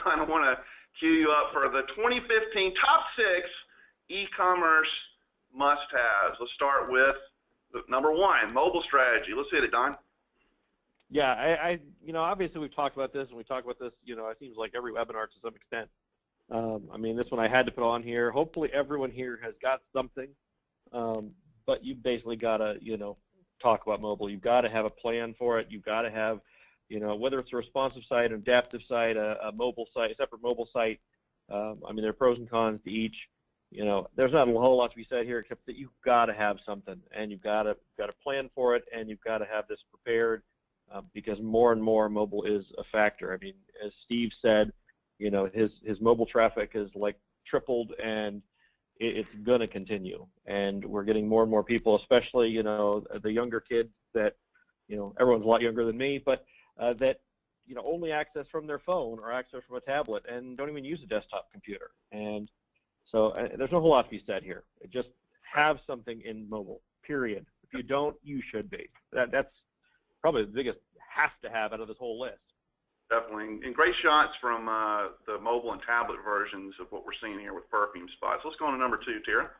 Don, I want to cue you up for the 2015 top 6 e-commerce must-haves. Let's start with number 1, mobile strategy. Let's hit it, Don. Yeah, obviously we've talked about this, and we talk about this, it seems like every webinar to some extent. I mean, this one I had to put on here. Hopefully everyone here has got something, but you basically got to, talk about mobile. You've got to have a plan for it. You've got to have, whether it's a responsive site, an adaptive site, a mobile site, a separate mobile site. I mean, there are pros and cons to each. There's not a whole lot to be said here, except that you've got to have something, and you've got to plan for it, and you've got to have this prepared, because more and more mobile is a factor. I mean, as Steve said, his mobile traffic has like tripled, and it's going to continue. And we're getting more and more people, especially the younger kids that everyone's a lot younger than me, but that only access from their phone or access from a tablet and don't even use a desktop computer. And so there's no whole lot to be said here. Just have something in mobile, period. If you don't, you should be. That's probably the biggest have to have out of this whole list. Definitely, and great shots from the mobile and tablet versions of what we're seeing here with perfume spots. Let's go on to number 2, Tara.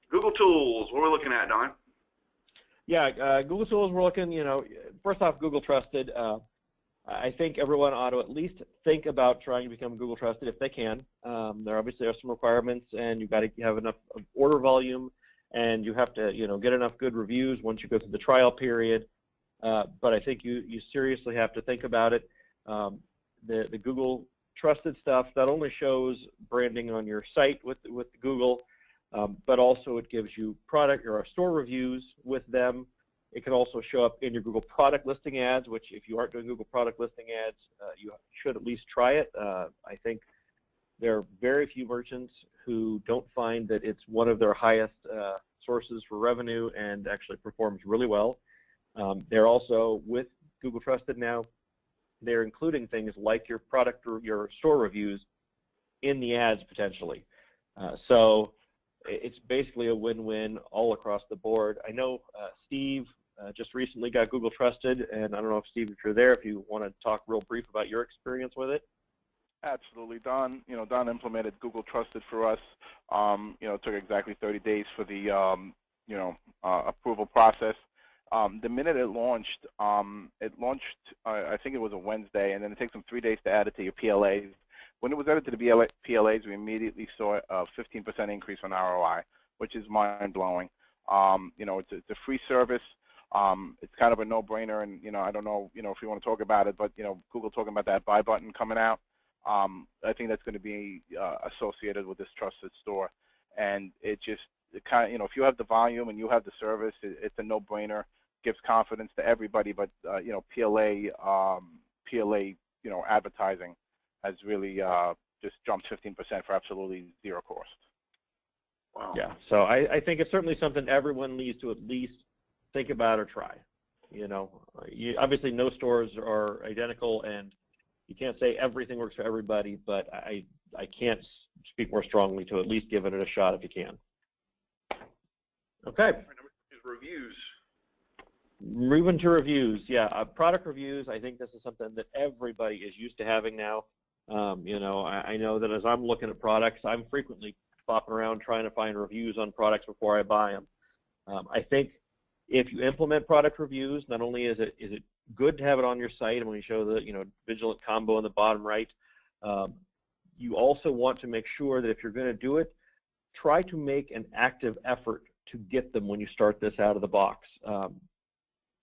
Google Tools, what are we looking at, Don? Yeah, Google Tools, we're looking, first off, Google Trusted. I think everyone ought to at least think about trying to become Google Trusted if they can. There obviously are some requirements, and you've got to have enough order volume, and you have to, get enough good reviews once you go through the trial period. But I think you seriously have to think about it. The Google Trusted stuff not only shows branding on your site with Google, but also it gives you product or store reviews with them. It can also show up in your Google product listing ads, which if you aren't doing Google product listing ads, you should at least try it. I think there are very few merchants who don't find that it's one of their highest sources for revenue and actually performs really well. They're also, with Google Trusted now, they're including things like your product or your store reviews in the ads potentially. So it's basically a win-win all across the board. I know Steve just recently got Google Trusted, and I don't know if Steve, if you're there, if you want to talk real brief about your experience with it. Absolutely, Don. Don implemented Google Trusted for us. It took exactly 30 days for the approval process. The minute it launched, I think it was a Wednesday, and then it takes them 3 days to add it to your PLAs. When it was added to the PLAs, we immediately saw a 15% increase on ROI, which is mind-blowing. It's a free service. It's kind of a no-brainer, and I don't know, if you want to talk about it, but Google talking about that buy button coming out. I think that's going to be associated with this trusted store, and it kind of, if you have the volume and you have the service, it's a no-brainer. Gives confidence to everybody, but PLA advertising has really just jumped 15% for absolutely zero cost. Wow. Yeah, so I think it's certainly something everyone needs to at least think about or try. Obviously no stores are identical, and you can't say everything works for everybody, but I can't speak more strongly to at least giving it a shot if you can. Okay. Number 2 is reviews. Moving to reviews, yeah, product reviews. I think this is something that everybody is used to having now. I know that as I'm looking at products, I'm frequently flopping around trying to find reviews on products before I buy them. I think if you implement product reviews, not only is it good to have it on your site, and when you show the vigilant combo in the bottom right, you also want to make sure that if you're going to do it, try to make an active effort to get them when you start this out of the box.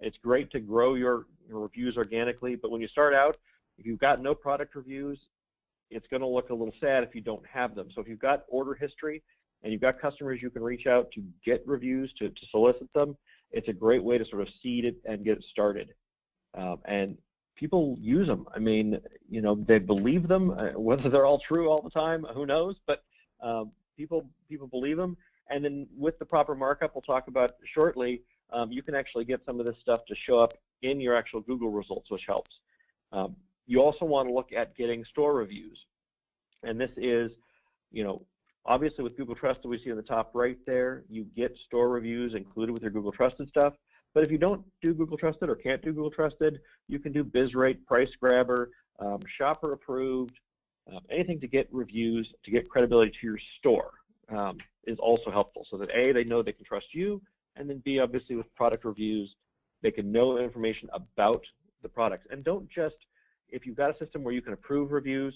It's great to grow your reviews organically, but when you start out, if you've got no product reviews, it's going to look a little sad if you don't have them. So if you've got order history and you've got customers you can reach out to get reviews, to solicit them, it's a great way to sort of seed it and get it started. And people use them. I mean, they believe them. Whether they're all true all the time, who knows? But people believe them. And then with the proper markup, we'll talk about shortly, you can actually get some of this stuff to show up in your actual Google results, which helps. You also want to look at getting store reviews. And this is, obviously with Google Trusted, we see in the top right there, you get store reviews included with your Google Trusted stuff. But if you don't do Google Trusted or can't do Google Trusted, you can do BizRate, Price Grabber, Shopper Approved, Anything to get reviews, to get credibility to your store is also helpful, so that A, they know they can trust you, and then B, obviously with product reviews, they can know information about the products. And don't just, if you've got a system where you can approve reviews,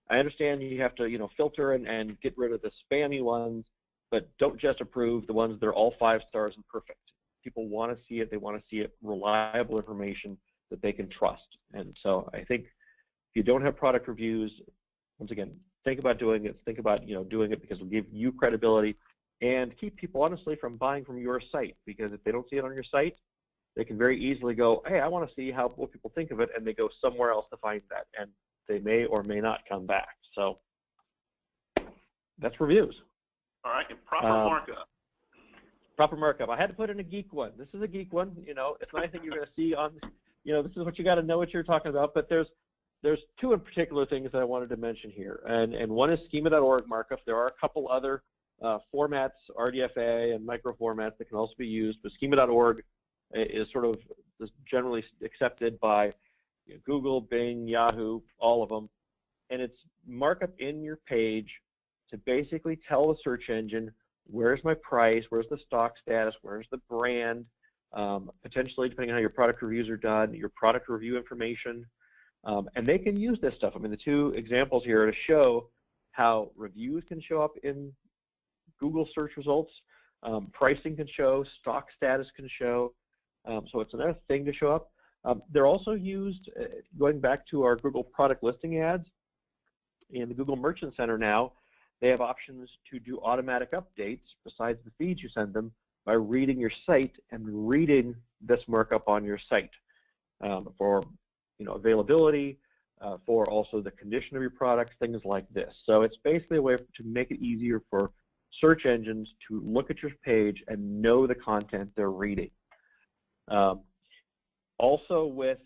I understand you have to, filter and get rid of the spammy ones, but don't just approve the ones that are all 5 stars and perfect. People want to see it. They want to see it reliable information that they can trust. And so I think if you don't have product reviews, once again, think about doing it. Think about doing it because it'll give you credibility and keep people honestly from buying from your site, because if they don't see it on your site, they can very easily go, hey, I want to see what people think of it, and they go somewhere else to find that, and they may or may not come back. So that's reviews. All right, and proper markup. Proper markup. I had to put in a geek one. This is a geek one. It's not anything you're going to see on, this is what you got to know what you're talking about, but there's 2 in particular things that I wanted to mention here, and one is schema.org markup. There are a couple other formats, RDFA and micro formats that can also be used, but schema.org is sort of generally accepted by Google, Bing, Yahoo, all of them, and it's markup in your page to basically tell the search engine where's my price, where's the stock status, where's the brand, potentially depending on how your product reviews are done, your product review information, and they can use this stuff. I mean, the 2 examples here are to show how reviews can show up in Google search results, pricing can show, stock status can show, so it's another thing to show up. They're also used, going back to our Google product listing ads, in the Google Merchant Center now, they have options to do automatic updates besides the feeds you send them by reading your site and reading this markup on your site for availability, for also the condition of your products, things like this. So it's basically a way to make it easier for search engines to look at your page and know the content they're reading. Also with,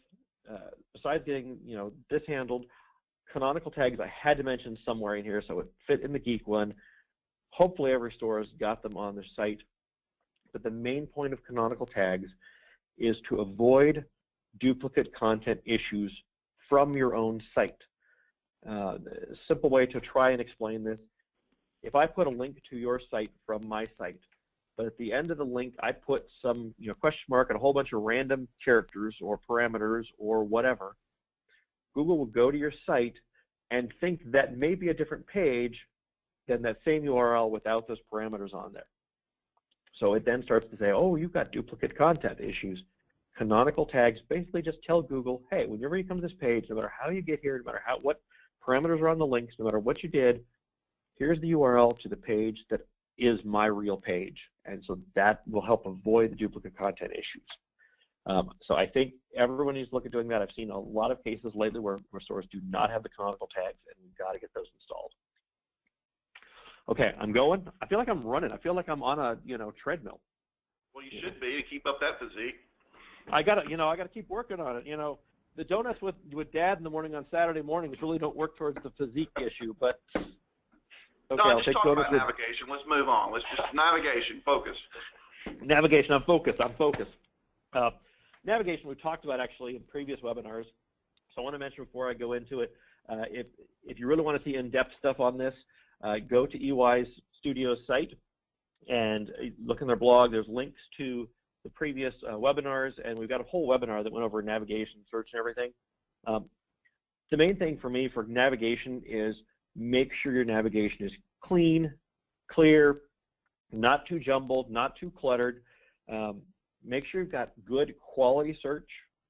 besides getting this handled, canonical tags I had to mention somewhere in here, so it fit in the geek one. Hopefully every store has got them on their site, but the main point of canonical tags is to avoid duplicate content issues from your own site. A simple way to try and explain this, if I put a link to your site from my site, but at the end of the link I put some question mark and a whole bunch of random characters or parameters or whatever, Google will go to your site and think that may be a different page than that same URL without those parameters on there. So it then starts to say, oh, you've got duplicate content issues. Canonical tags basically just tell Google, hey, whenever you come to this page, no matter how you get here, no matter what parameters are on the links, no matter what you did, here's the URL to the page that is my real page. And so that will help avoid the duplicate content issues. So I think everyone needs to look at doing that. I've seen a lot of cases lately where stores do not have the canonical tags, and we've got to get those installed. Okay, I'm going. I feel like I'm running. I feel like I'm on a treadmill. Well, you should be to keep up that physique. I got to keep working on it. The donuts with Dad in the morning on Saturday mornings really don't work towards the physique issue, but okay, no, I'll just take talk donuts about navigation. Let's move on. Let's just navigation, focus. Navigation, I'm focused. Navigation we've talked about actually in previous webinars. So I want to mention before I go into it, if you really want to see in-depth stuff on this, go to EY's Studio site and look in their blog. There's links to the previous webinars, and we've got a whole webinar that went over navigation, search, and everything. The main thing for me for navigation is make sure your navigation is clean, clear, not too jumbled, not too cluttered. Make sure you've got good quality search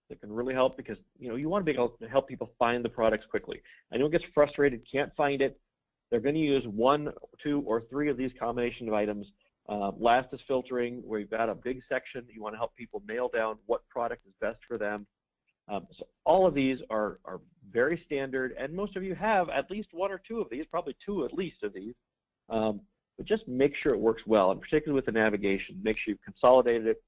that can really help, because you want to be able to help people find the products quickly. I know it gets frustrated, can't find it. They're going to use 1, 2, or 3 of these combination of items. Last is filtering, where you've got a big section. You want to help people nail down what product is best for them. So all of these are very standard, and most of you have at least 1 or 2 of these, probably 2 at least of these. But just make sure it works well, and particularly with the navigation, make sure you've consolidated it.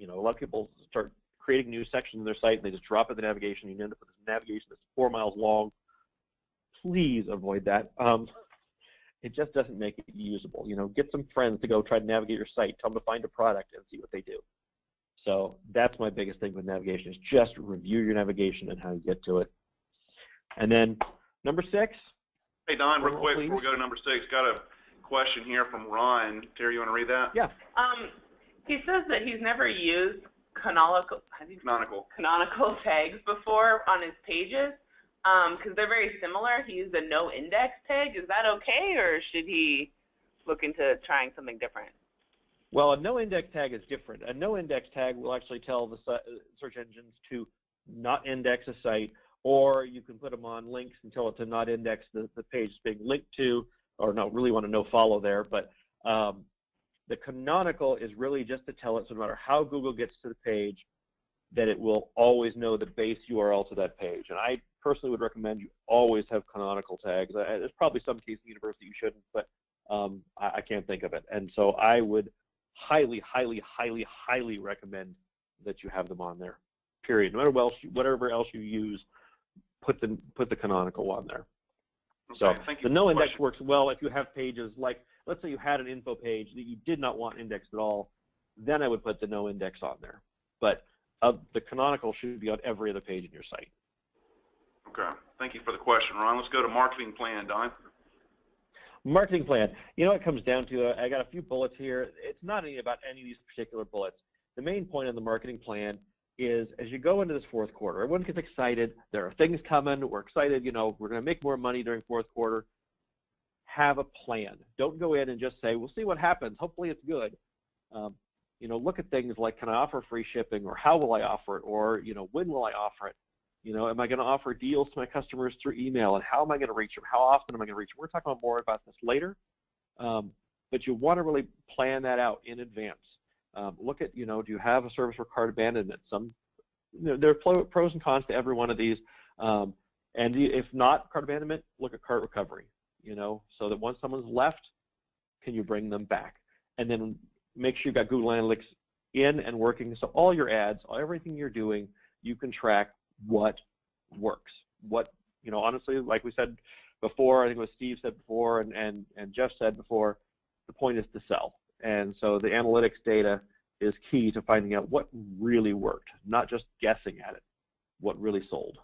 A lot of people start creating new sections in their site, and they just drop in the navigation, and you end up with this navigation that's 4 miles long. Please avoid that. It just doesn't make it usable. Get some friends to go try to navigate your site, tell them to find a product and see what they do. So that's my biggest thing with navigation, is just review your navigation and how you get to it. And then Number 6. Hey, Don, real quick please. before we go to number 6, got a question here from Ron. Terry, you want to read that? Yeah. He says that he's never used canonical tags before on his pages because they're very similar. He used a no index tag. Is that okay, or should he look into trying something different? Well, a no index tag is different. A no index tag will actually tell the search engines to not index a site, or you can put them on links and tell it to not index the page it's being linked to, or not really want to no follow there. But the canonical is really just to tell it, so no matter how Google gets to the page, that it will always know the base URL to that page. And I personally would recommend you always have canonical tags. There's probably some case in university you shouldn't, but I can't think of it. And so I would highly, highly, highly, highly recommend that you have them on there, period. No matter whatever else you use, put the canonical on there. Okay, so thank you the no index works well if you have pages like, let's say you had an info page that you did not want indexed at all, then I would put the no index on there. But the canonical should be on every other page in your site. Okay, thank you for the question, Ron. Let's go to marketing plan, Don. Marketing plan. You know what it comes down to? I got a few bullets here. It's not about any of these particular bullets. The main point of the marketing plan is as you go into this fourth quarter, everyone gets excited. There are things coming. We're excited. You know, we're going to make more money during fourth quarter. Have a plan. Don't go in and just say, we'll see what happens. Hopefully it's good. You know, look at things like, can I offer free shipping, or how will I offer it, or, you know, when will I offer it? You know, am I going to offer deals to my customers through email, and how am I going to reach them? How often am I going to reach them? We're talking about more about this later, but you want to really plan that out in advance. Look at, you know, do you have a service for cart abandonment? There are pros and cons to every one of these, and if not cart abandonment, look at cart recovery. You know, so that once someone's left, can you bring them back? And then make sure you've got Google Analytics in and working, so all your ads, everything you're doing, you can track what works. What, you know, honestly, like we said before, I think what Steve said before and Jeff said before, the point is to sell. And so the analytics data is key to finding out what really worked, not just guessing at it, what really sold.